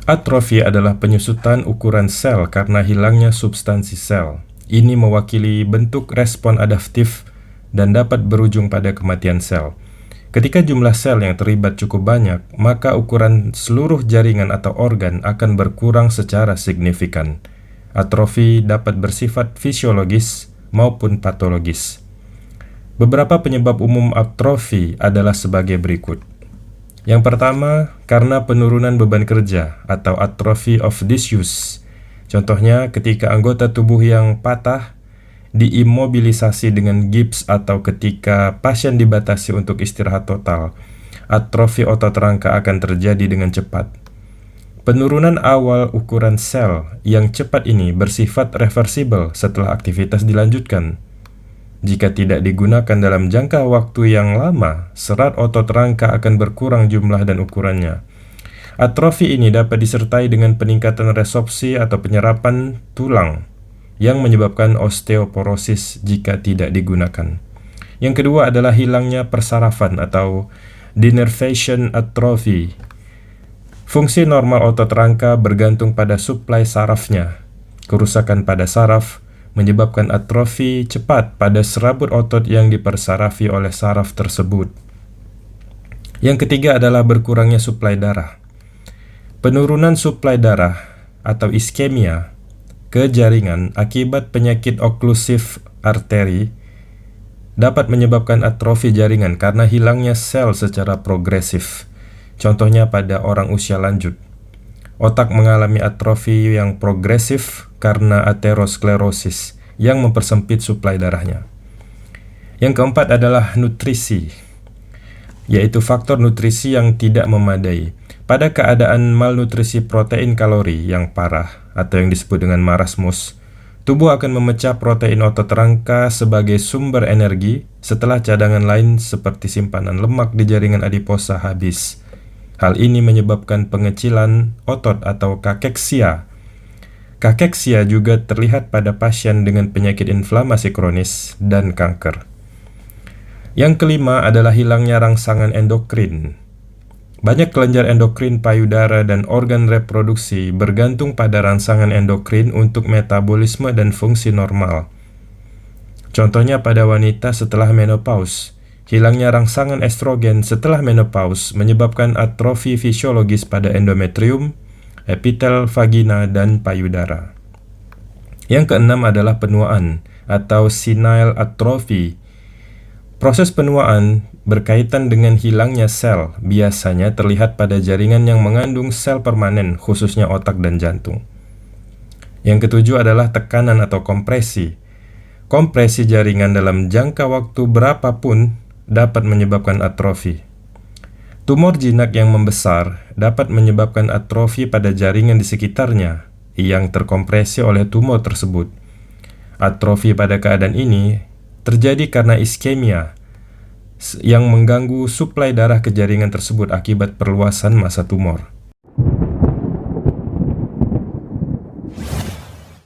Atrofi adalah penyusutan ukuran sel karena hilangnya substansi sel. Ini mewakili bentuk respon adaptif dan dapat berujung pada kematian sel. Ketika jumlah sel yang terlibat cukup banyak, maka ukuran seluruh jaringan atau organ akan berkurang secara signifikan. Atrofi dapat bersifat fisiologis maupun patologis. Beberapa penyebab umum atrofi adalah sebagai berikut. Yang pertama, karena penurunan beban kerja atau atrophy of disuse. Contohnya, ketika anggota tubuh yang patah diimobilisasi dengan gips atau ketika pasien dibatasi untuk istirahat total, atrofi otot rangka akan terjadi dengan cepat. Penurunan awal ukuran sel yang cepat ini bersifat reversibel setelah aktivitas dilanjutkan. Jika tidak digunakan dalam jangka waktu yang lama, serat otot rangka akan berkurang jumlah dan ukurannya. Atrofi ini dapat disertai dengan peningkatan resorpsi atau penyerapan tulang yang menyebabkan osteoporosis jika tidak digunakan. Yang kedua adalah hilangnya persarafan atau denervation atrophy. Fungsi normal otot rangka bergantung pada suplai sarafnya. Kerusakan pada saraf menyebabkan atrofi cepat pada serabut otot yang dipersarafi oleh saraf tersebut. Yang ketiga adalah berkurangnya suplai darah. Penurunan suplai darah atau iskemia ke jaringan akibat penyakit oklusif arteri dapat menyebabkan atrofi jaringan karena hilangnya sel secara progresif. Contohnya pada orang usia lanjut. Otak mengalami atrofi yang progresif karena aterosklerosis yang mempersempit suplai darahnya. Yang keempat adalah nutrisi, yaitu faktor nutrisi yang tidak memadai. Pada keadaan malnutrisi protein kalori yang parah atau yang disebut dengan marasmus, tubuh akan memecah protein otot rangka sebagai sumber energi setelah cadangan lain seperti simpanan lemak di jaringan adiposa habis. Hal ini menyebabkan pengecilan otot atau kakeksia. Kakeksia juga terlihat pada pasien dengan penyakit inflamasi kronis dan kanker. Yang kelima adalah hilangnya rangsangan endokrin. Banyak kelenjar endokrin payudara dan organ reproduksi bergantung pada rangsangan endokrin untuk metabolisme dan fungsi normal. Contohnya pada wanita setelah menopause. Hilangnya rangsangan estrogen setelah menopause menyebabkan atrofi fisiologis pada endometrium, epitel vagina, dan payudara. Yang keenam adalah penuaan atau senile atrophy. Proses penuaan berkaitan dengan hilangnya sel, biasanya terlihat pada jaringan yang mengandung sel permanen, khususnya otak dan jantung. Yang ketujuh adalah tekanan atau kompresi. Kompresi jaringan dalam jangka waktu berapapun dapat menyebabkan atrofi. Tumor jinak yang membesar dapat menyebabkan atrofi pada jaringan di sekitarnya yang terkompresi oleh tumor tersebut. Atrofi pada keadaan ini terjadi karena iskemia yang mengganggu suplai darah ke jaringan tersebut akibat perluasan massa tumor.